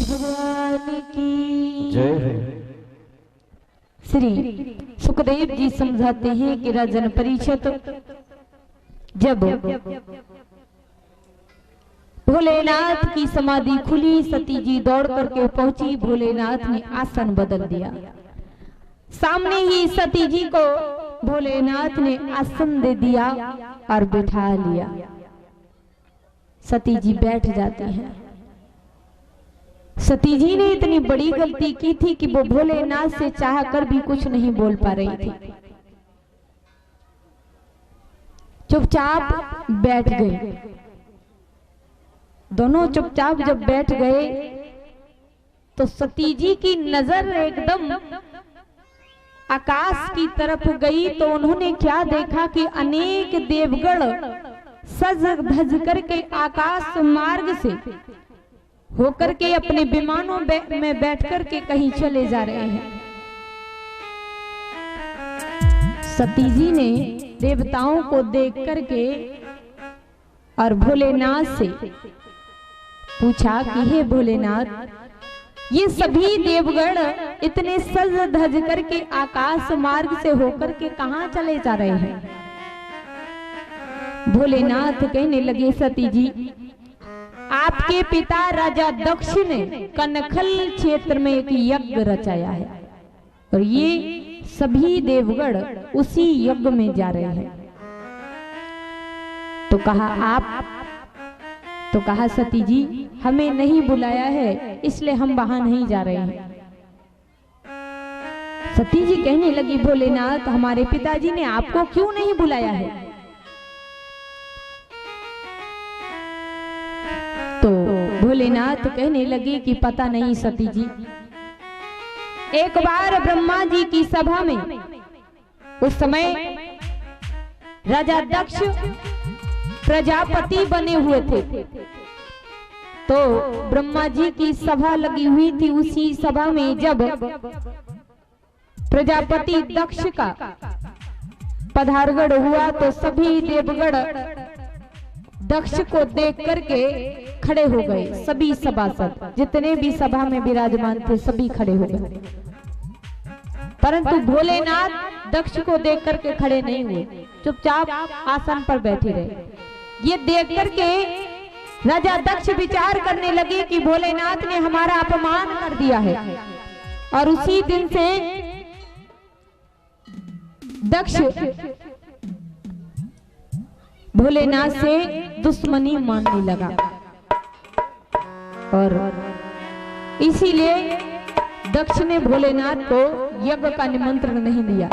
भगवान की जय है। श्री सुखदेव जी समझाते हैं कि राजन परीक्षित, जब भोलेनाथ की समाधि खुली, सती जी दौड़ करके पहुंची। भोलेनाथ ने आसन बदल दिया। सामने ही सती जी को भोलेनाथ ने आसन दे दिया और बिठा लिया। सती जी बैठ जाती हैं। सती जी ने इतनी बड़ी गलती की थी कि वो भोलेनाथ से चाह कर भी कुछ नहीं बोल पा रही थी। चुपचाप बैठ गए। दोनों चुपचाप जब बैठ गए तो सती जी की नजर एकदम आकाश की तरफ गई। तो उन्होंने क्या देखा कि अनेक देवगण सज धज करके आकाश मार्ग से होकर के अपने विमानों में बैठ करके कहीं चले जा रहे हैं। सती जी ने देवताओं को देख करके और भोलेनाथ से पूछा कि हे भोलेनाथ, ये सभी देवगण इतने सज धज करके आकाश मार्ग से होकर के कहां चले जा रहे हैं? भोलेनाथ कहने लगे, सती जी, आपके पिता राजा दक्ष ने कनखल क्षेत्र में एक यज्ञ रचाया है और ये सभी देवगण उसी यज्ञ में जा रहे हैं। तो कहा आप, तो कहा सती जी, हमें नहीं बुलाया है इसलिए हम वहां नहीं जा रहे हैं। सती जी कहने लगी, भोलेनाथ, हमारे पिताजी ने आपको क्यों नहीं बुलाया है? तो भोलेनाथ कहने लगे कि पता नहीं सती जी, एक बार ब्रह्मा जी की सभा में, उस समय राजा दक्ष प्रजापति बने हुए थे, तो ब्रह्मा जी की सभा लगी हुई थी। उसी सभा में जब प्रजापति दक्ष का पधारगढ़ हुआ तो सभी देवगण दक्ष को देख करके खड़े हो गए। सभी सभासद जितने भी सभा में विराजमान थे सभी खड़े हो गए, परंतु भोलेनाथ दक्ष को देख करके खड़े नहीं हुए, चुपचाप आसन पर बैठे रहे। ये देख करके राजा दक्ष विचार करने लगे कि भोलेनाथ ने हमारा अपमान कर दिया है, और उसी दिन से दक्ष भोलेनाथ से दुश्मनी मानने लगा और इसीलिए दक्ष ने भोलेनाथ को यज्ञ का निमंत्रण नहीं दिया।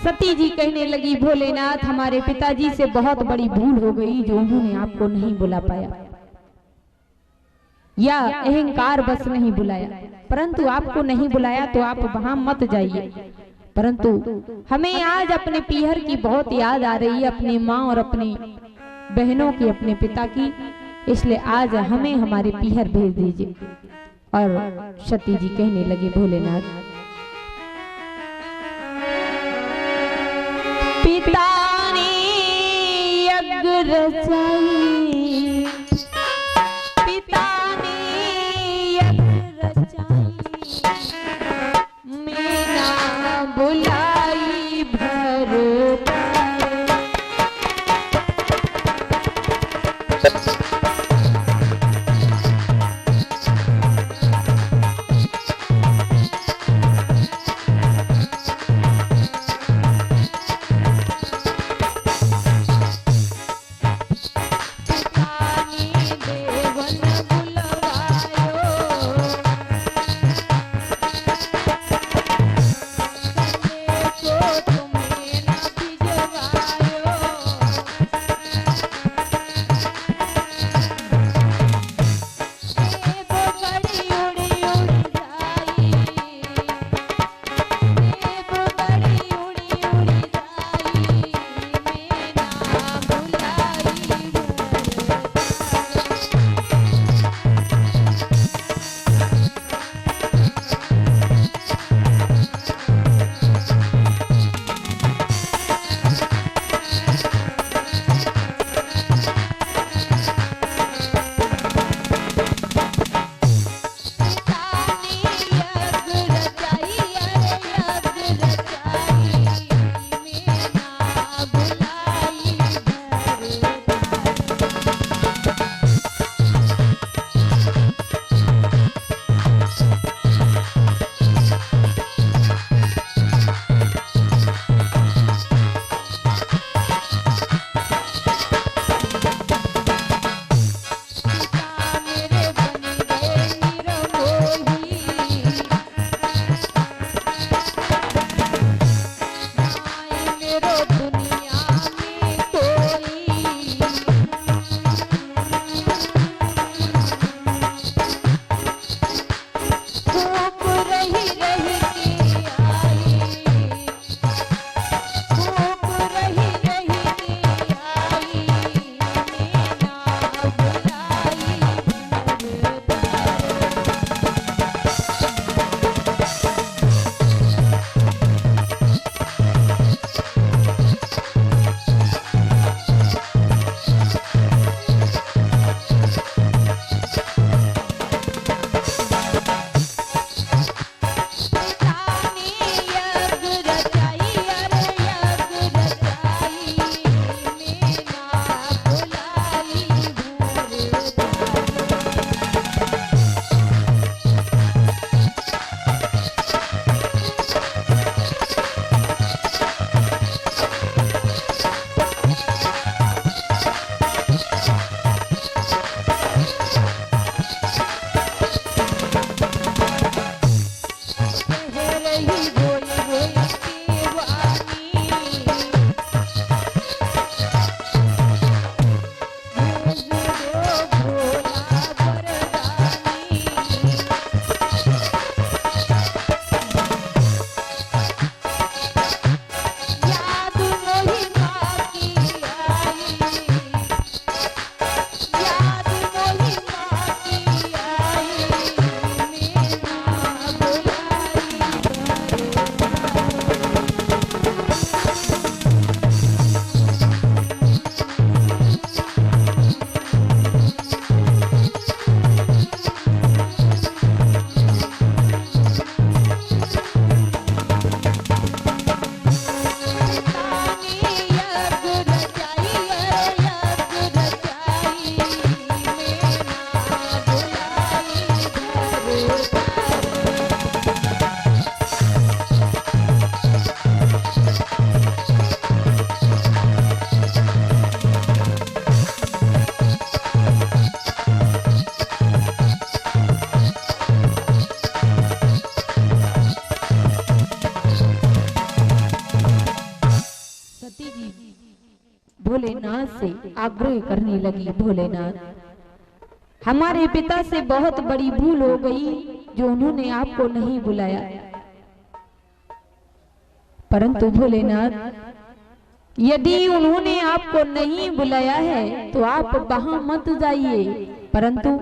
सती जी कहने लगी, भोलेनाथ, हमारे पिताजी से बहुत बड़ी भूल हो गई जो उन्होंने आपको नहीं बुला पाया, या अहंकार बस नहीं बुलाया। परंतु आपको नहीं बुलाया तो आप वहां मत जाइए, परंतु हमें आज अपने पीहर की बहुत याद आ रही है, अपनी माँ और अपनी बहनों की, अपने पिता की, इसलिए आज हमें हमारे पीहर भेज दीजिए। और सती जी कहने लगी, भोलेनाथ, पिता ने यज्ञ रचाई, पिता ने यज्ञ रचाई, मीना बुलाई भर भोलेनाथ से आग्रह करने लगी, भोलेनाथ हमारे पिता से बहुत बड़ी भूल हो गई जो उन्होंने आपको नहीं बुलाया। परंतु भोलेनाथ यदि उन्होंने आपको नहीं बुलाया है तो आप वहां मत जाइए, परंतु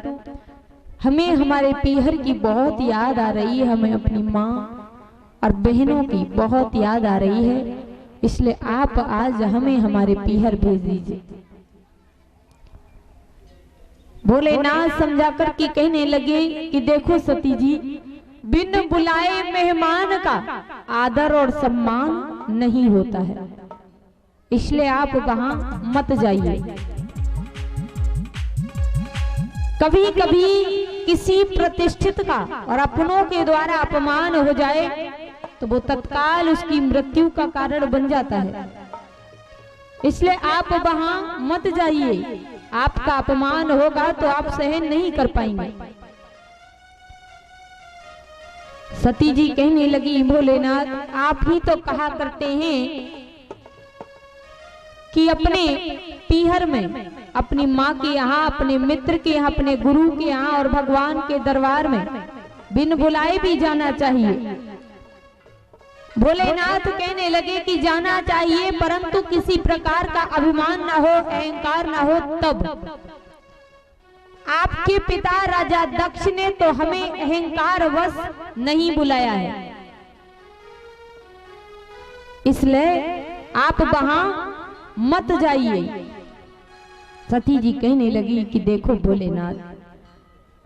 हमें हमारे पीहर की बहुत याद आ रही है, हमें अपनी माँ और बहनों की बहुत याद आ रही है, इसलिए आप आज हमें हमारे पीहर भेज दीजिए। भोलेनाथ समझा कर के कहने लगे कि देखो सती जी, बिन बुलाए मेहमान का आदर और सम्मान नहीं होता है, इसलिए आप वहां मत जाइए। कभी कभी किसी प्रतिष्ठित का और अपनों के द्वारा अपमान हो जाए तो वो तत्काल उसकी मृत्यु का कारण बन जाता है, इसलिए आप वहां मत जाइए। आपका अपमान होगा तो आप सहन नहीं कर पाएंगे। सती जी कहने लगी, भोलेनाथ आप ही तो कहा करते हैं कि अपने पीहर में, अपनी माँ के यहाँ, अपने मित्र के यहाँ, अपने गुरु के यहाँ और भगवान के दरबार में बिन बुलाए भी जाना चाहिए। भोलेनाथ कहने लगे कि जाना चाहिए, परंतु किसी प्रकार का अभिमान ना हो, अहंकार ना हो तब। आपके पिता राजा दक्ष ने तो हमें अहंकार वश नहीं बुलाया है, इसलिए आप वहां मत जाइए। सती जी कहने लगी कि देखो भोलेनाथ,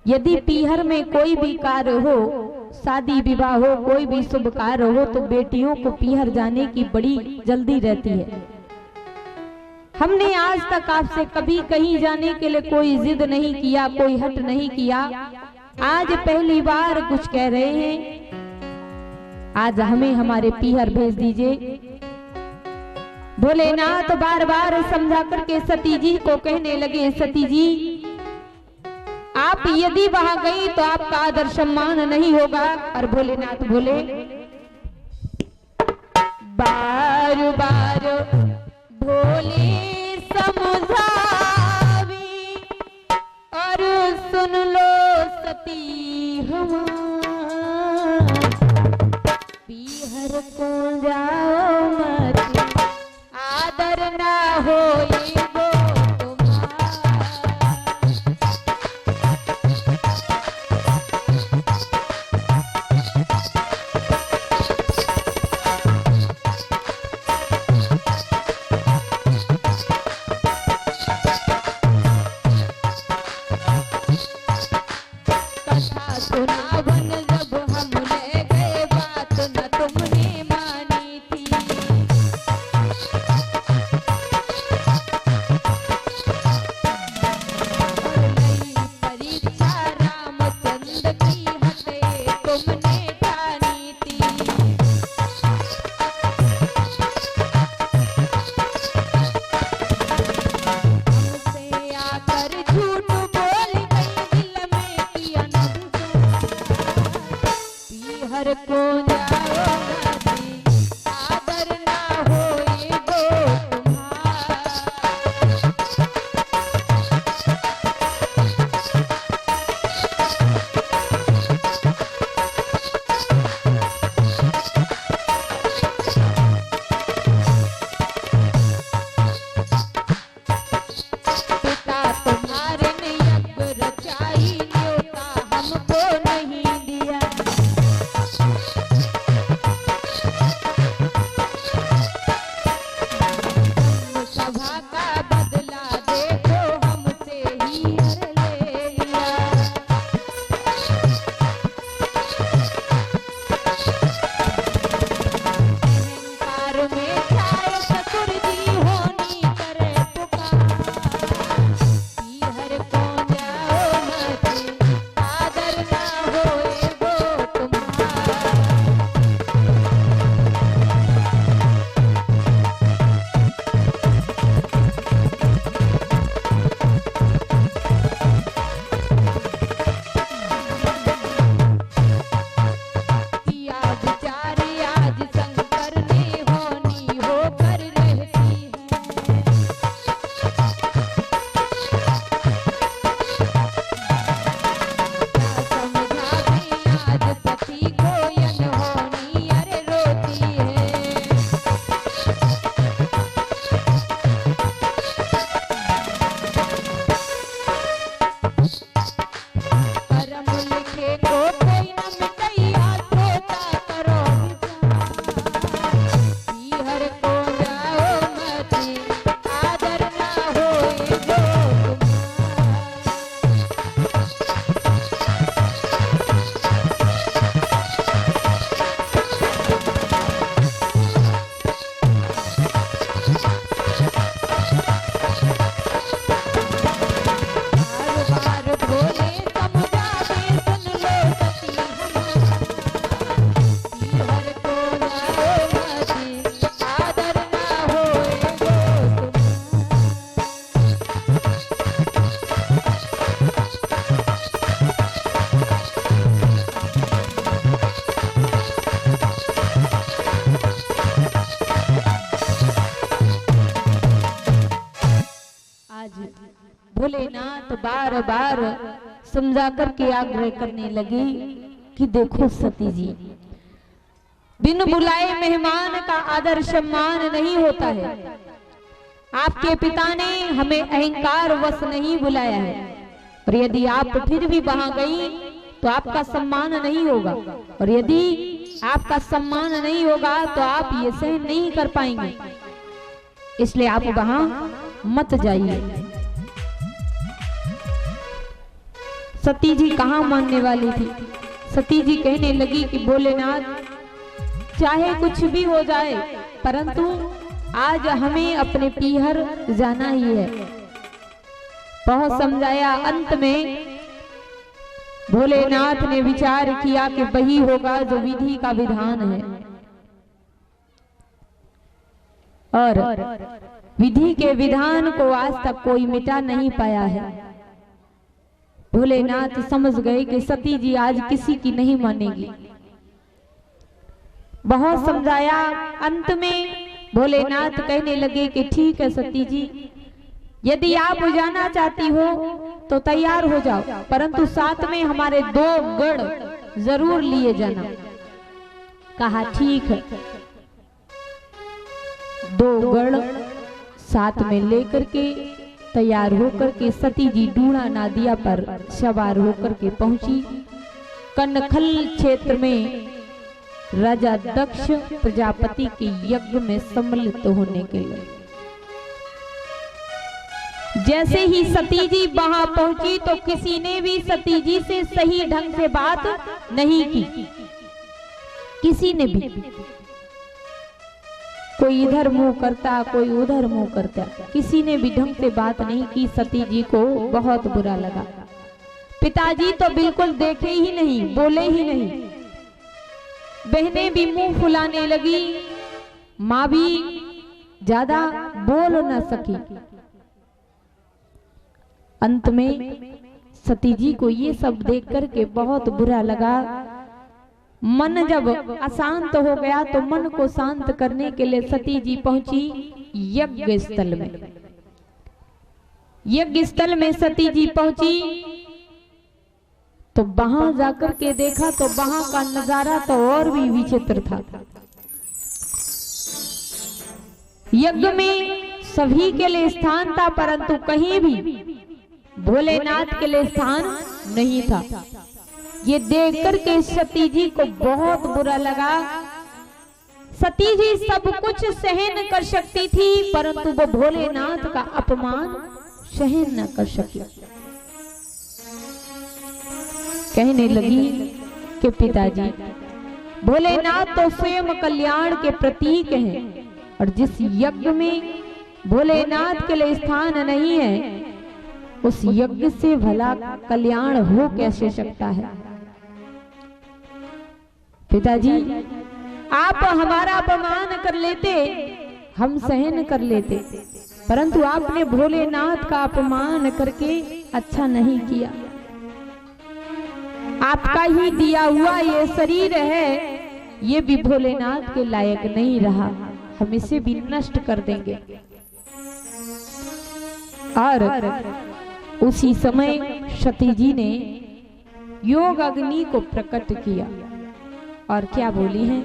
यदि पीहर में कोई भी कार्य हो, शादी विवाह हो, कोई भी शुभ कार्य हो, तो बेटियों को पीहर जाने की बड़ी जल्दी रहती है। हमने आज तक आपसे कभी कहीं जाने के लिए कोई जिद नहीं किया, कोई हट नहीं किया, आज पहली बार कुछ कह रहे हैं, आज हमें हमारे पीहर भेज दीजिए। भोलेनाथ बार बार समझा करके सती जी को कहने लगे, सती जी आप यदि वहां गई तो आपका आदर सम्मान नहीं होगा। और भोलेनाथ बोले, बार बार भोले समझावी और सुन लो सती हमार, पीहर को जाओ मत, आदर ना होई वो मात बार बार समझा करके आग्रह करने लगी कि देखो सती जी, बिन बुलाए मेहमान का आदर सम्मान नहीं होता है। आपके पिता ने हमें अहंकार वश नहीं बुलाया है, और यदि आप फिर भी वहां गई तो आपका सम्मान नहीं होगा, और यदि आपका सम्मान नहीं होगा तो आप ये सहन नहीं कर पाएंगे, इसलिए आप वहां मत जाइए। सती जी कहां मानने वाली थी। सती जी कहने लगी कि भोलेनाथ, चाहे कुछ भी हो जाए परंतु आज हमें अपने पीहर जाना ही है। बहुत समझाया, अंत में भोलेनाथ ने विचार किया कि वही होगा जो विधि का विधान है, और विधि के विधान को आज तक कोई मिटा नहीं पाया है। भोलेनाथ समझ गए कि सती जी आज किसी की नहीं मानेगी। बहुत समझाया, अंत में भोलेनाथ कहने लगे कि ठीक है सती जी, यदि आप जाना चाहती हो तो तैयार हो जाओ, परंतु साथ में हमारे 2 गण जरूर लिए जाना। कहा ठीक है। 2 गण साथ में लेकर के तैयार होकर के सती जी डूणा नादिया पर सवार होकर के पहुंची। कनखल क्षेत्र में राजा दक्ष प्रजापति के यज्ञ में सम्मिलित होने के लिए। जैसे ही सती जी वहां पहुंची तो किसी ने भी सती जी से सही ढंग से बात नहीं की। किसी ने भी, कोई इधर मुंह करता, कोई उधर मुंह करता, किसी ने भी ढंग से बात नहीं की। सती जी को बहुत बुरा लगा। पिताजी तो बिल्कुल देखे ही नहीं, बोले ही नहीं। बहनें भी मुंह फुलाने लगी, मां भी ज्यादा बोल न सकी। अंत में सती जी को ये सब देख करके बहुत बुरा लगा। मन जब अशांत हो गया तो मन को शांत करने के लिए सती जी पहुंची यज्ञ स्थल में। यज्ञ स्थल में सती जी पहुंची तो वहां जाकर के देखा तो वहां का नजारा तो और भी विचित्र था। यज्ञ में सभी के लिए स्थान था, परंतु कहीं भी भोलेनाथ के लिए स्थान नहीं था। ये देखकर के सती जी को बहुत बुरा लगा। सती जी सब कुछ सहन कर सकती थी, परंतु वो भोलेनाथ का अपमान सहन न कर सकी। कहने लगी कि पिताजी, भोलेनाथ तो स्वयं कल्याण के प्रतीक हैं, और जिस यज्ञ में भोलेनाथ के लिए स्थान नहीं है उस यज्ञ से भला कल्याण हो कैसे सकता है। पिताजी, आप हमारा अपमान कर लेते, हम सहन कर लेते, परंतु आपने भोलेनाथ का अपमान करके अच्छा नहीं किया। आपका ही दिया हुआ ये शरीर है, ये भी भोलेनाथ के लायक नहीं रहा, हम इसे भी नष्ट कर देंगे। और उसी समय सती जी ने योग अग्नि को प्रकट किया और क्या बोली हैं,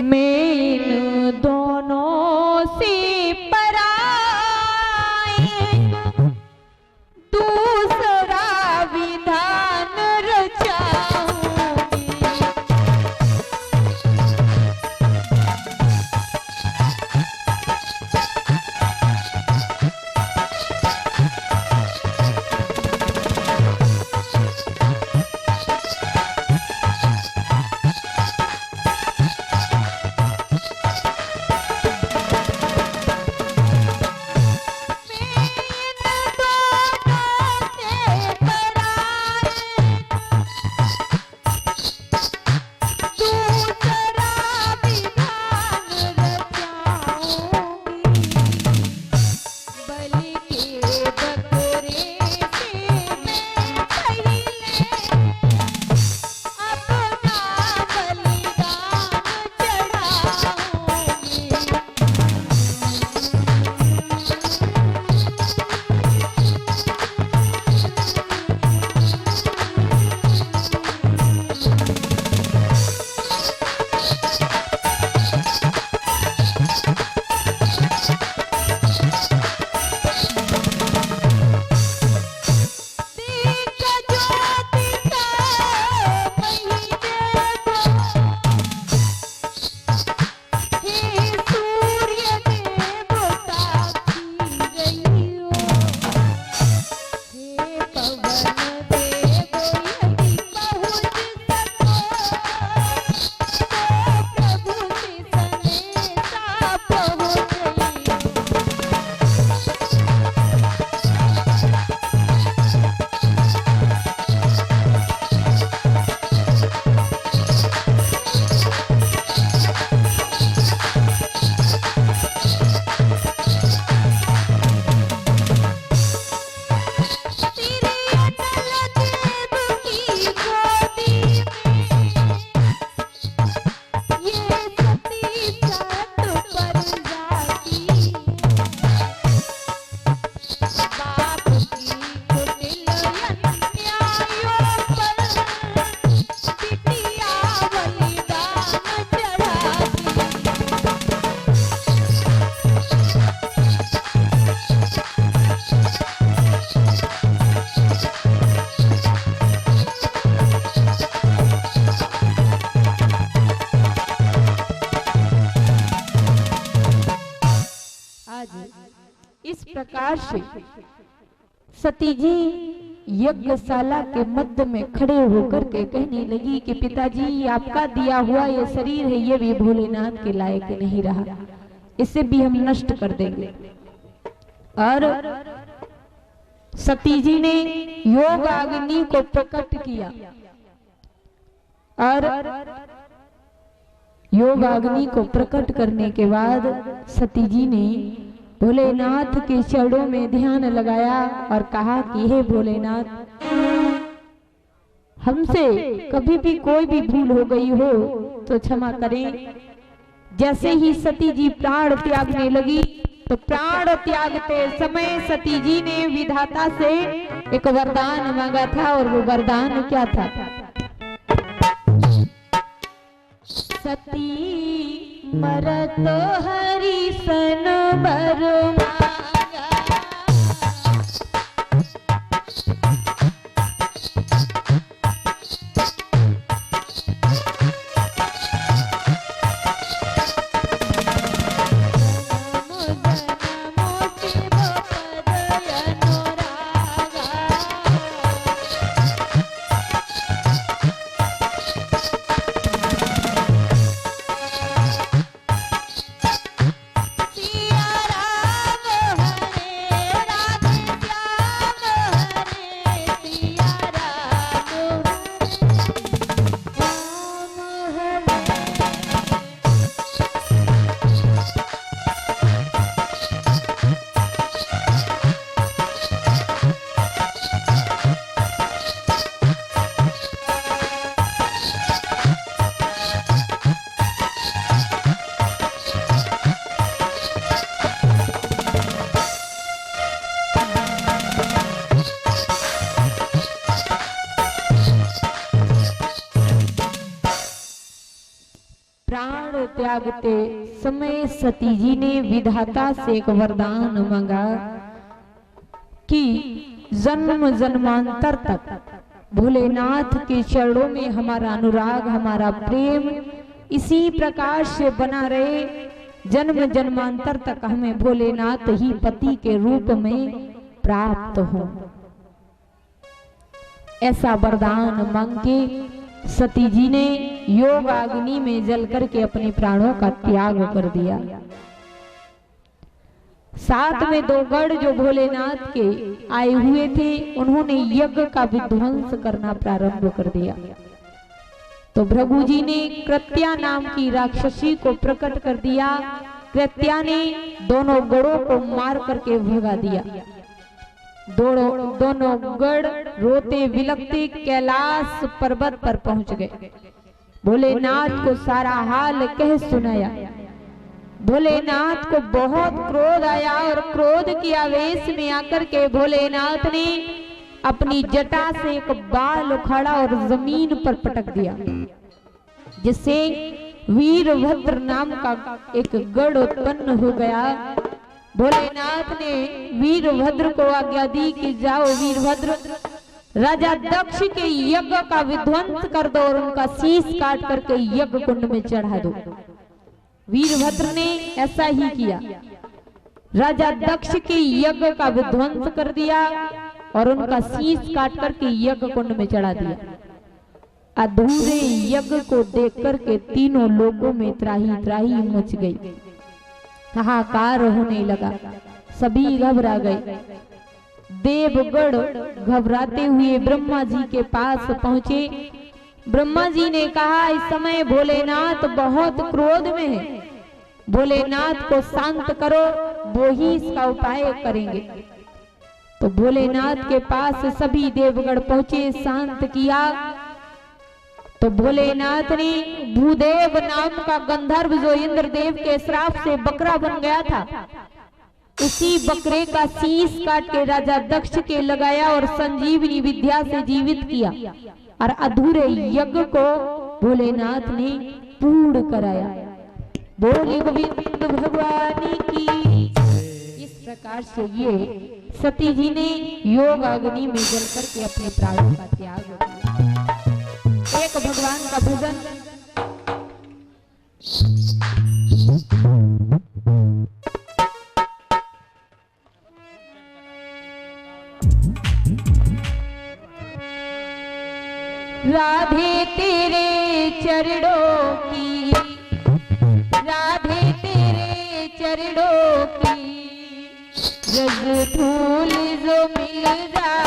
मैं इन दोनों से दूसरा विधान रचाऊंगी। आज इस प्रकार से सती जी यज्ञशाला के मध्य में खड़े होकर के कहने लगी कि पिताजी, आपका दिया हुआ ये शरीर है, ये भी भोलेनाथ के लायक नहीं रहा, इसे भी हम नष्ट कर देंगे। और सती जी ने योग अग्नि को प्रकट किया और योग अग्नि को प्रकट करने के बाद सती जी ने भोलेनाथ के चरणों में ध्यान लगाया और कहा कि हे भोलेनाथ, हमसे कभी भी कोई भी भूल हो गई हो तो क्षमा करें। जैसे ही सती जी प्राण त्यागने लगी तो प्राण त्यागते समय सती जी ने विधाता से एक वरदान मांगा था, और वो वरदान क्या था? सती मरत हरि सन बर मांगा, त्यागते समय सती जी ने विधाता से एक वरदान मांगा कि जन्म जन्मांतर तक भोलेनाथ के चरणों में हमारा अनुराग, हमारा प्रेम इसी प्रकार से बना रहे, जन्म जन्मांतर तक हमें भोलेनाथ ही पति के रूप में प्राप्त हो। ऐसा वरदान मांग के सती जी ने योग अग्नि में जल करके अपने प्राणों का त्याग कर दिया। साथ में 2 गढ़ जो भोलेनाथ के आए हुए थे, उन्होंने यज्ञ का विध्वंस करना प्रारंभ कर दिया। तो भृगु जी ने कृत्या नाम की राक्षसी को प्रकट कर दिया। कृत्या ने दोनों गढ़ों को मार करके भगा दिया। दोनों गढ़ रोते विलखते कैलाश पर्वत पर पहुंच गए। भोलेनाथ को सारा हाल कह सुनाया। भोलेनाथ को बहुत क्रोध आया और क्रोध के आवेश में आकर के भोलेनाथ ने अपनी जटा से एक बाल उखाड़ा और जमीन पर पटक दिया, जिससे वीरभद्र नाम का एक गढ़ उत्पन्न हो गया। भोलेनाथ ने वीरभद्र को आज्ञा दी कि जाओ वीरभद्र, राजा दक्ष के यज्ञ का विध्वंस कर दो और उनका शीश काट करके यज्ञ कुंड में चढ़ा दो। वीरभद्र ने ऐसा ही किया। राजा दक्ष के यज्ञ का विध्वंस कर दिया और उनका शीश काट करके यज्ञ कुंड में चढ़ा दिया। अधूरे यज्ञ को देख करके तीनों लोगों में त्राही त्राही मच गई, हाहाकार होने लगा, सभी घबरा गए। देवगढ़ घबराते हुए ब्रह्मा जी के पास पहुंचे। ब्रह्मा जी ने कहा, इस समय भोलेनाथ बहुत क्रोध में है, भोलेनाथ को शांत करो, वो ही इसका उपाय करेंगे। तो भोलेनाथ के पास सभी देवगढ़ पहुंचे, शांत किया। तो भोलेनाथ ने भूदेव नाम का गंधर्व जो इंद्रदेव के श्राप से बकरा बन गया था, उसी बकरे का शीश काट के राजा दक्ष के लगाया और संजीवनी विद्या से जीवित किया और अधूरे यज्ञ को भोलेनाथ ने पूर्ण कराया। बोले गोविंद भगवान की। इस प्रकार से ये सती जी ने योग अग्नि में जल करके अपने प्राणों का त्याग किया। एक भगवान का भजन। राधे तेरे चरणों की, राधे तेरे चरणों की रज धूल जो मिल जाए।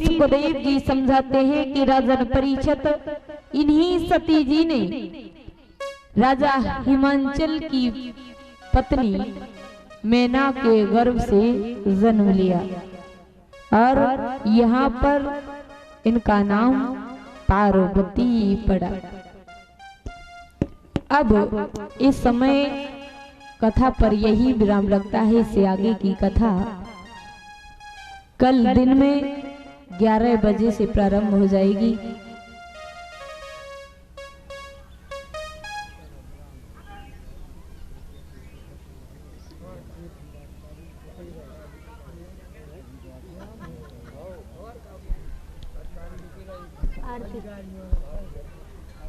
श्री सुखदेव जी समझाते हैं कि राजन परीक्षित इन्हीं सती जी ने राजा हिमांचल की पत्नी मैना के गर्भ से जन्म लिया और यहाँ पर इनका नाम पार्वती पड़ा। अब इस समय कथा पर यही विराम लगता है। इससे आगे की कथा कल दिन में 11 बजे से प्रारंभ हो जाएगी।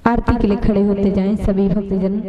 आरती के लिए खड़े होते जाएं सभी भक्तजन।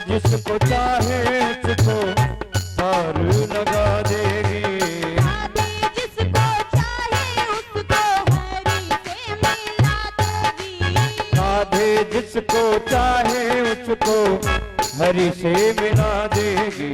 जिसको चाहे उसको पार लगा देगी। जिसको चाहे उसको हरि से मिला देगी। राधे जिसको चाहे उसको हरि से मिला देगी।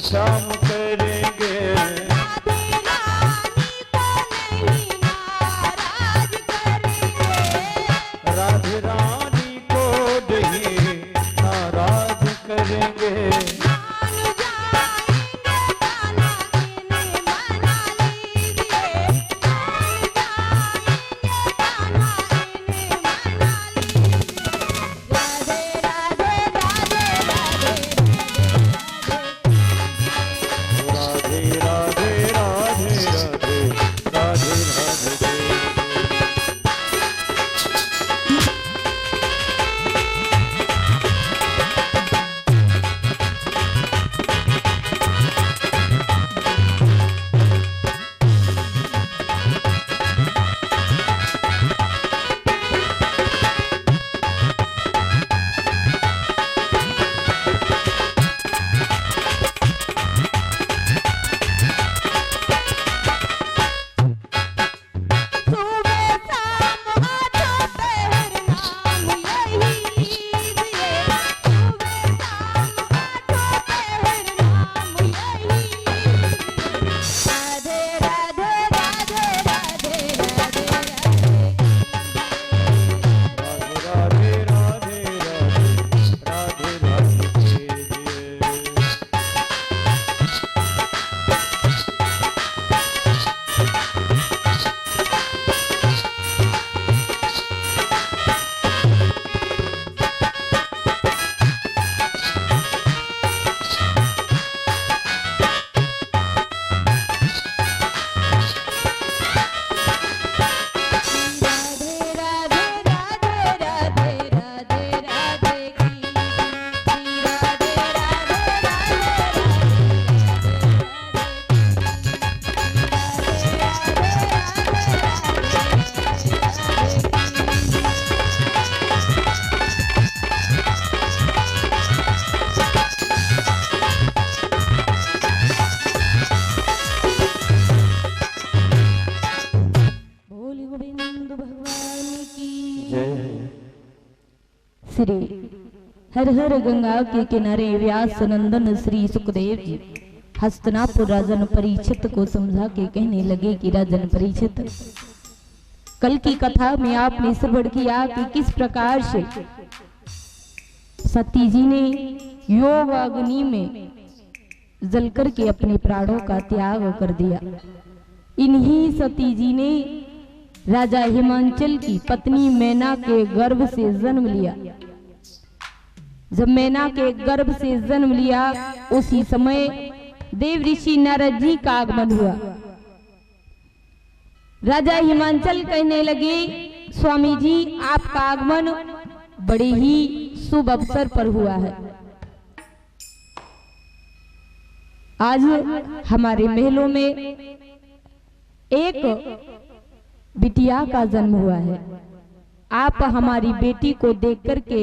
शाम करेंगे। श्री हर हर गंगा के किनारे व्यास नंदन श्री सुखदेव जी हस्तिनापुर राजन परीक्षित को समझा के कहने लगे कि राजन परीक्षित, कल की कथा में आपने श्रवण किया कि किस प्रकार से सती जी ने योग अग्नि में जलकर के अपने प्राणों का त्याग कर दिया। इन्हीं सती जी ने राजा हिमांचल की पत्नी मैना के गर्भ से जन्म लिया। जब मैना के गर्भ से जन्म लिया उसी समय देव ऋषि नारद जी का आगमन हुआ। राजा हिमांचल कहने लगे, स्वामी जी आपका आगमन बड़े ही शुभ अवसर पर हुआ है। आज हमारे महलों में एक बिटिया का जन्म हुआ है। आप हमारी बेटी को देख करके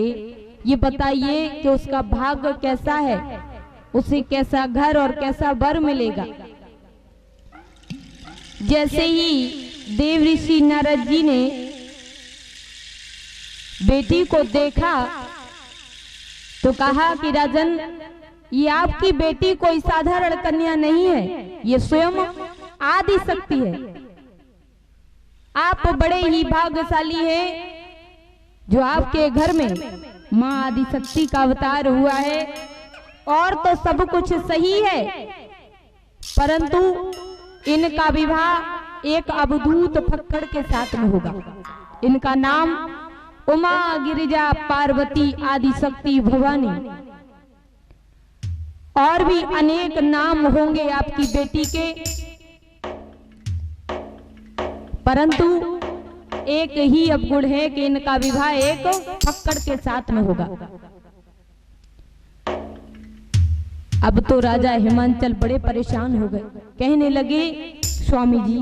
ये बताइए कि उसका भाग्य कैसा है, उसे कैसा घर और कैसा वर मिलेगा। जैसे ही देव ऋषि नारद जी ने बेटी को देखा तो कहा कि राजन, ये आपकी बेटी कोई साधारण कन्या नहीं है, ये स्वयं आदि शक्ति है। आप बड़े ही भाग्यशाली हैं जो आपके घर में मां आदि शक्ति का अवतार हुआ है। और तो सब कुछ सही है, परंतु इनका विवाह एक अवधूत फक्कड़ के साथ में होगा। इनका नाम उमा गिरिजा पार्वती आदि शक्ति भवानी और भी अनेक नाम होंगे आपकी बेटी के, परंतु एक ही अवगुण है कि इनका विवाह एक फक्कड़ के साथ में होगा। अब तो राजा हिमांचल बड़े परेशान हो गए। कहने लगे, स्वामी जी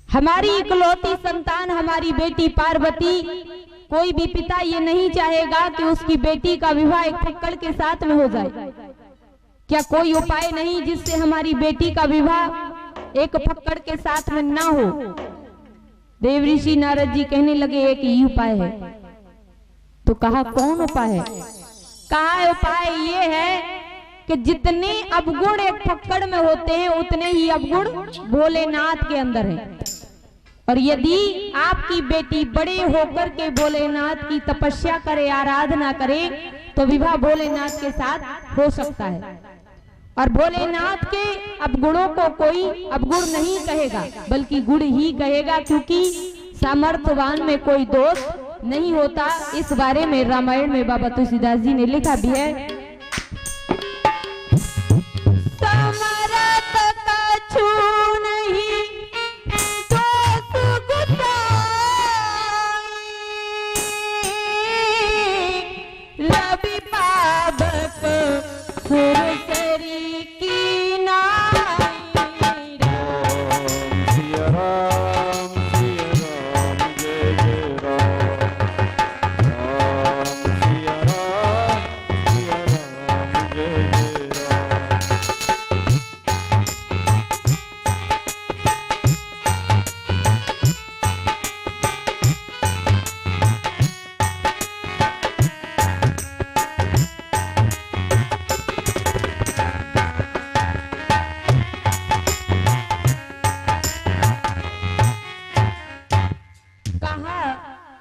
हमारी इकलौती संतान हमारी बेटी पार्वती, कोई भी पिता ये नहीं चाहेगा कि उसकी बेटी का विवाह एक फक्कड़ के साथ में हो जाए। क्या कोई उपाय नहीं जिससे हमारी बेटी का विवाह एक फक्कड़ के साथ में ना हो? देव ऋषि नारद जी कहने लगे, एक ही उपाय है। तो कहा कौन उपाय है? कहा उपाय ये है कि जितने अवगुण एक फक्कड़ में होते हैं उतने ही अवगुण भोलेनाथ के अंदर हैं। और यदि आपकी बेटी बड़े होकर के भोलेनाथ की तपस्या करे, आराधना करे, तो विवाह भोलेनाथ के साथ हो सकता है। और भोलेनाथ के अवगुणों को कोई अवगुण नहीं कहेगा बल्कि गुण ही कहेगा, क्योंकि सामर्थ्यवान में कोई दोष नहीं होता। इस बारे में रामायण में बाबा तुलसीदास जी ने लिखा भी है, समरथ कछु नहीं दोष गुसाई, रवि पावक सुरसरी की नाई। सिया राम जय जय राम, सिया राम जय जय राम।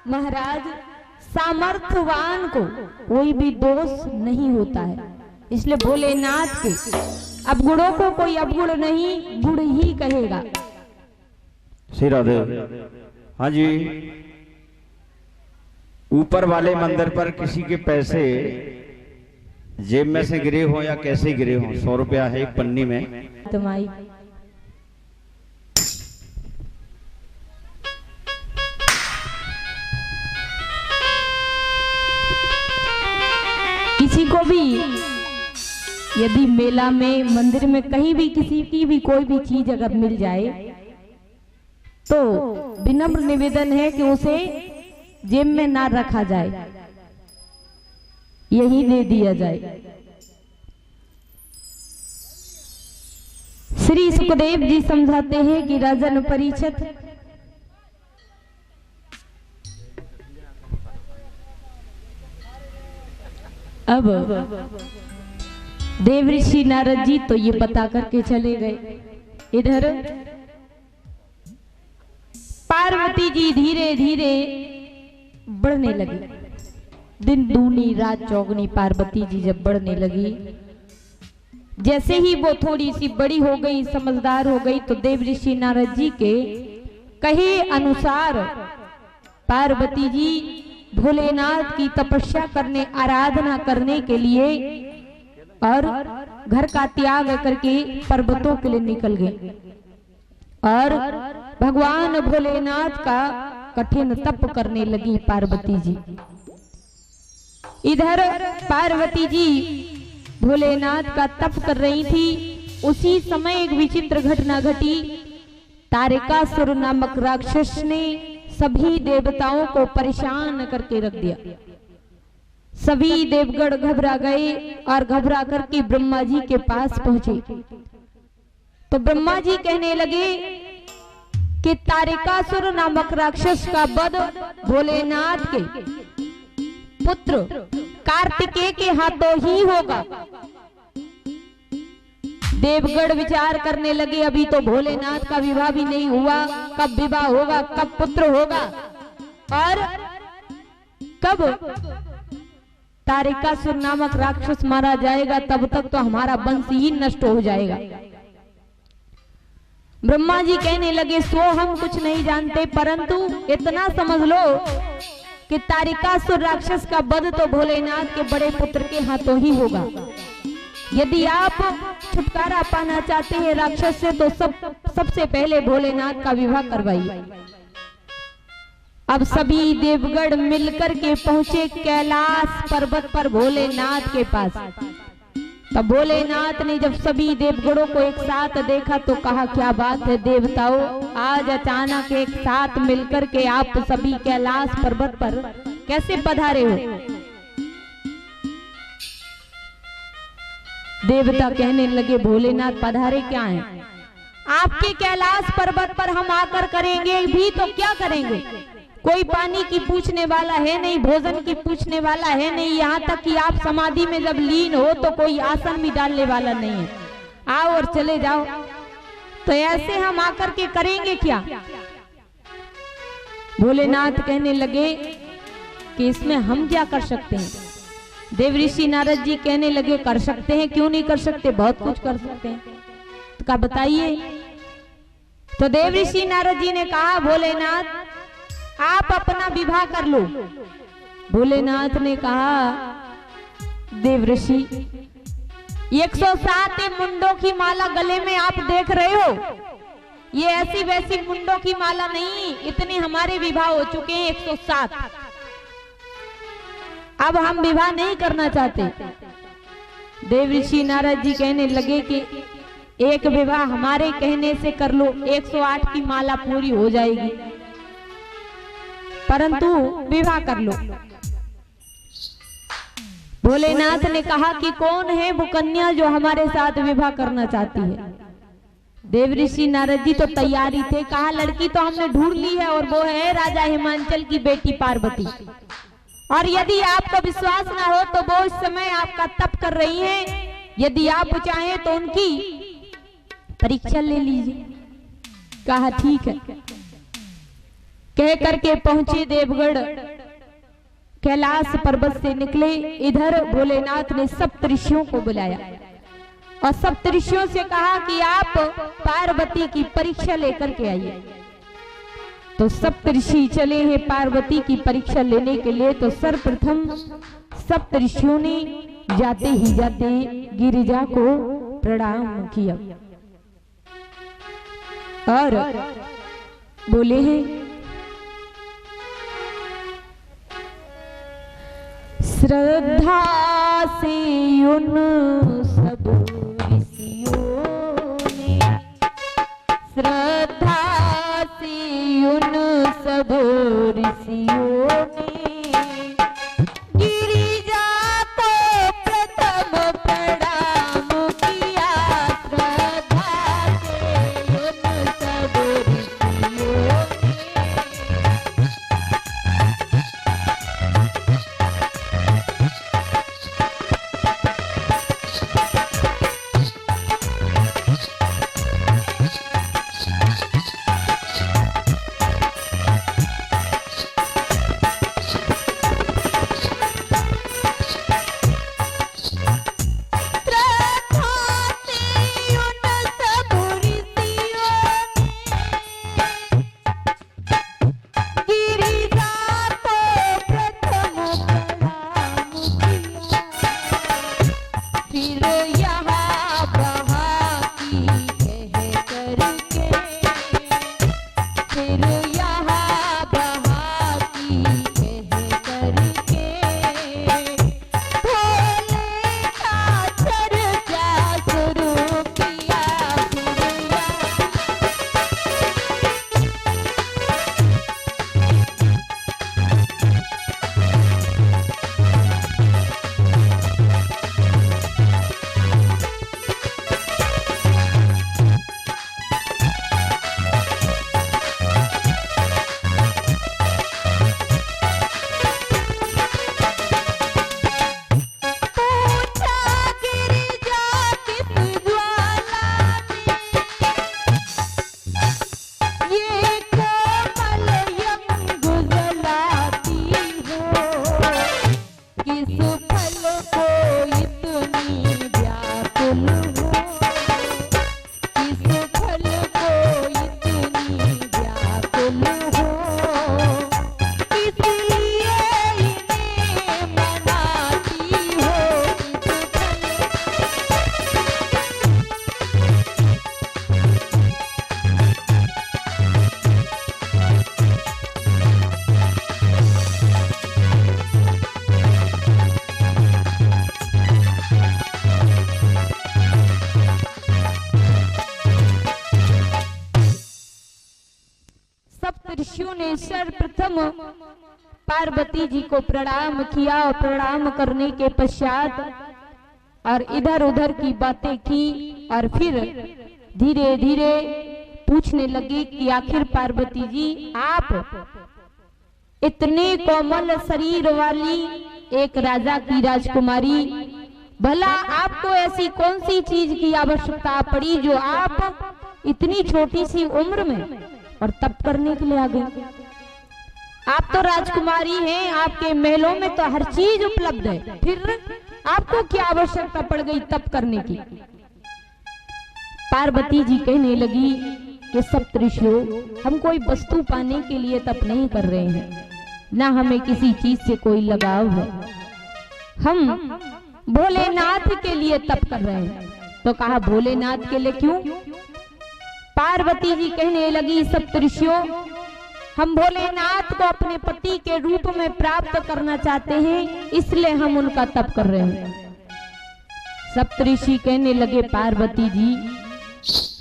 महाराज सामर्थ्यवान को कोई भी दोष नहीं होता है, इसलिए भोलेनाथ के अवगुणों को कोई अवगुण नहीं गुण ही कहेगा। श्री राधे। हाँ जी, ऊपर वाले मंदिर पर किसी के पैसे जेब में से गिरे हो या कैसे गिरे हो, 100 रुपया है एक पन्नी में। तुम्हारी किसी को भी यदि मेला में, मंदिर में, कहीं भी किसी की भी कोई भी चीज अगर मिल जाए तो विनम्र निवेदन है कि उसे जेब में ना रखा जाए, यही दे दिया जाए। श्री सुखदेव जी समझाते हैं कि राजन परीक्षित, अब देवऋषि नारद जी तो ये बता करके चले गए। इधर पार्वती जी धीरे धीरे बढ़ने लगी। दिन दूनी रात चौगनी पार्वती जी जब बढ़ने लगी, जैसे ही वो थोड़ी सी बड़ी हो गई, समझदार हो गई, तो देवऋषि नारद जी के कहे अनुसार पार्वती जी भोलेनाथ की तपस्या करने, आराधना करने के लिए और घर का त्याग करके पर्वतों के लिए निकल गए और भगवान भोलेनाथ का कठिन तप करने लगी पार्वती जी। इधर पार्वती जी भोलेनाथ का तप कर रही थी। उसी समय एक विचित्र घटना घटी। तारकासुर नामक राक्षस ने सभी देवताओं को परेशान करके रख दिया। सभी देवगण घबरा गए और घबरा करके ब्रह्मा जी के पास पहुंचे। तो ब्रह्मा जी कहने लगे कि तारकासुर नामक राक्षस का वध भोलेनाथ के पुत्र कार्तिकेय के हाथों ही होगा। देवगण विचार करने लगे, अभी तो भोलेनाथ का विवाह भी नहीं हुआ, कब विवाह होगा, कब पुत्र होगा और कब तारकासुर नामक राक्षस मारा जाएगा, तब तक तो हमारा वंश ही नष्ट हो जाएगा। ब्रह्मा जी कहने लगे, सो हम कुछ नहीं जानते, परंतु इतना समझ लो कि तारकासुर राक्षस का वध तो भोलेनाथ के बड़े पुत्र के हाथों ही होगा। यदि आप छुटकारा पाना चाहते हैं राक्षस से, तो सबसे पहले भोलेनाथ का विवाह करवाइए। अब सभी देवगण मिलकर के पहुंचे कैलाश पर्वत पर भोलेनाथ के पास। तब भोलेनाथ ने जब सभी देवगणों को एक साथ देखा तो कहा, क्या बात है देवताओं, आज अचानक एक साथ मिलकर के आप सभी कैलाश पर्वत पर कैसे पधारे हो? देवता कहने लगे, भोलेनाथ पधारे क्या हैं? आपके कैलाश पर्वत पर हम आकर करेंगे भी तो क्या करेंगे? कोई पानी की पूछने वाला है नहीं, भोजन की पूछने वाला है नहीं, यहाँ तक कि आप समाधि में जब लीन हो तो कोई आसन भी डालने वाला नहीं है। आओ और चले जाओ। तो ऐसे हम आकर के करेंगे क्या? भोलेनाथ कहने लगे कि इसमें हम क्या कर सकते हैं? देवऋषि नारद जी कहने लगे, कर सकते हैं, क्यों नहीं कर सकते, बहुत कुछ कर सकते हैं। तो क्या बताइए? तो देवऋषि नारद जी ने कहा, भोलेनाथ आप अपना विवाह कर लो। भोलेनाथ ने कहा, देवऋषि 107 मुंडों की माला गले में आप देख रहे हो, ये ऐसी वैसी मुंडों की माला नहीं, इतने हमारे विवाह हो चुके हैं 107। अब हम विवाह नहीं करना चाहते। देवऋषि नारद जी कहने लगे कि एक विवाह हमारे कहने से कर लो, 108 की माला पूरी हो जाएगी, परंतु विवाह कर लो। भोलेनाथ ने कहा कि कौन है वो कन्या जो हमारे साथ विवाह करना चाहती है? देवऋषि नारद जी तो तैयारी थे। कहा, लड़की तो हमने ढूंढ ली है और वो है राजा हिमांचल की बेटी पार्वती। और यदि आपको विश्वास ना हो तो वो इस समय आपका तप कर रही हैं, यदि आप चाहें तो उनकी परीक्षा ले लीजिए। कहा, ठीक है। कह करके पहुंचे देवगण, कैलाश पर्वत से निकले। इधर भोलेनाथ ने सप्तऋषियों को बुलाया और सप्तऋषियों से कहा कि आप पार्वती की परीक्षा लेकर के आइए। तो सप्तऋषि चले हैं पार्वती की परीक्षा लेने के लिए। तो सर्वप्रथम सप्तऋषियों ने जाते ही जाते गिरिजा को प्रणाम किया और बोले हैं, श्रद्धा से उन सब ऋषियों ने, श्रद्धा से उन सब ऋषियों ने गिरिजा को प्रथम प्रणाम किया। श्रद्धा से उन सब ऋषियों ने फिर यहाँ वहाँ की कह करके, फिर यहाँ वहाँ की कह करके, भोले का चर्चा शुरू किया। फिर पूछा गिरिजा किस ज्वाला में ये कोमल यंग जलाती हो, किस फल को इतनी व्याकुल हो, किस फल को इतनी व्याकुल हो, इसलिए इन्हें मनाती हो। किस फल सप्तऋषियों ने सर्वप्रथम पार्वती जी को प्रणाम किया और प्रणाम करने के पश्चात और इधर उधर की बातें की और फिर धीरे धीरे पूछने लगे कि आखिर पार्वती जी आप इतने कोमल शरीर वाली एक राजा की राजकुमारी, भला आपको ऐसी कौन सी चीज की आवश्यकता पड़ी जो आप इतनी छोटी सी उम्र में और तप करने के लिए आ गए? आप तो राजकुमारी हैं, आपके महलों में तो हर चीज उपलब्ध है, फिर आपको क्या आवश्यकता पड़ गई तप करने की? पार्वती जी कहने लगी कि सप्तऋषियों, हम कोई वस्तु पाने के लिए तप नहीं कर रहे हैं, ना हमें किसी चीज से कोई लगाव है, हम भोलेनाथ के लिए तप कर रहे हैं। तो कहा भोलेनाथ के लिए क्यों? पार्वती जी कहने लगी सप्तऋषियों, हम भोलेनाथ को अपने पति के रूप में प्राप्त करना चाहते हैं, इसलिए हम उनका तप कर रहे हैं। सप्तऋषि कहने लगे पार्वती जी,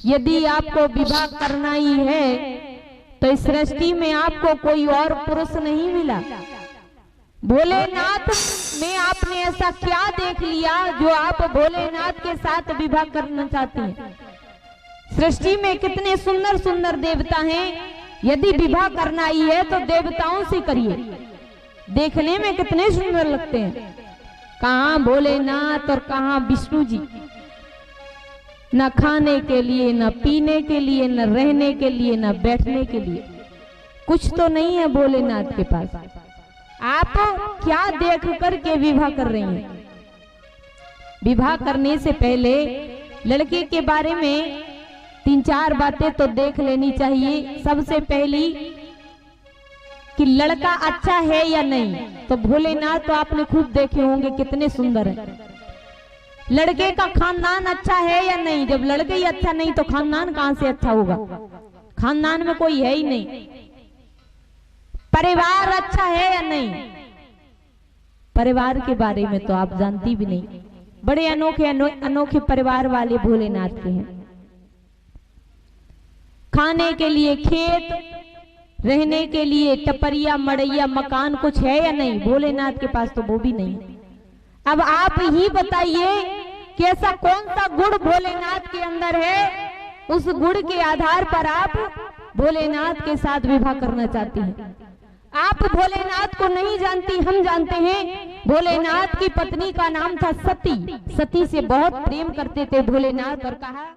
यदि आपको विवाह करना ही है तो इस सृष्टि में आपको कोई और पुरुष नहीं मिला। भोलेनाथ में आपने ऐसा क्या देख लिया जो आप भोलेनाथ के साथ विवाह करना चाहते हैं? सृष्टि में कितने सुंदर सुंदर देवता हैं, यदि विवाह करना ही है तो देवताओं से करिए, देखने में कितने सुंदर लगते हैं। कहाँ भोलेनाथ और कहाँ विष्णु जी, न खाने के लिए, न पीने के लिए, न रहने के लिए, न बैठने के लिए, कुछ तो नहीं है भोलेनाथ के पास। आप क्या देख करके विवाह कर रही हैं? विवाह करने से पहले लड़के के बारे में 3-4 बातें तो देख लेनी चाहिए। सबसे पहली कि लड़का अच्छा है या नहीं, तो भोलेनाथ तो आपने खूब देखे होंगे कितने सुंदर है। लड़के का खानदान अच्छा है या नहीं, जब लड़के ही अच्छा नहीं तो खानदान कहां से अच्छा होगा? खानदान में कोई है ही नहीं। परिवार अच्छा है या नहीं, परिवार के बारे में तो आप जानती भी नहीं। बड़े अनोखे अनोखे परिवार वाले भोलेनाथ के हैं। खाने के लिए खेत, रहने के लिए टपरिया मड़ैया मकान कुछ है या नहीं? भोलेनाथ के पास तो वो भी नहीं। अब आप ही बताइए कि ऐसा कौन सा गुण भोलेनाथ के अंदर है, उस गुण के आधार पर आप भोलेनाथ के साथ विवाह करना चाहती हैं। आप भोलेनाथ को नहीं जानती, हम जानते हैं। भोलेनाथ की पत्नी का नाम था सती। सती से बहुत प्रेम करते थे भोलेनाथ और कहा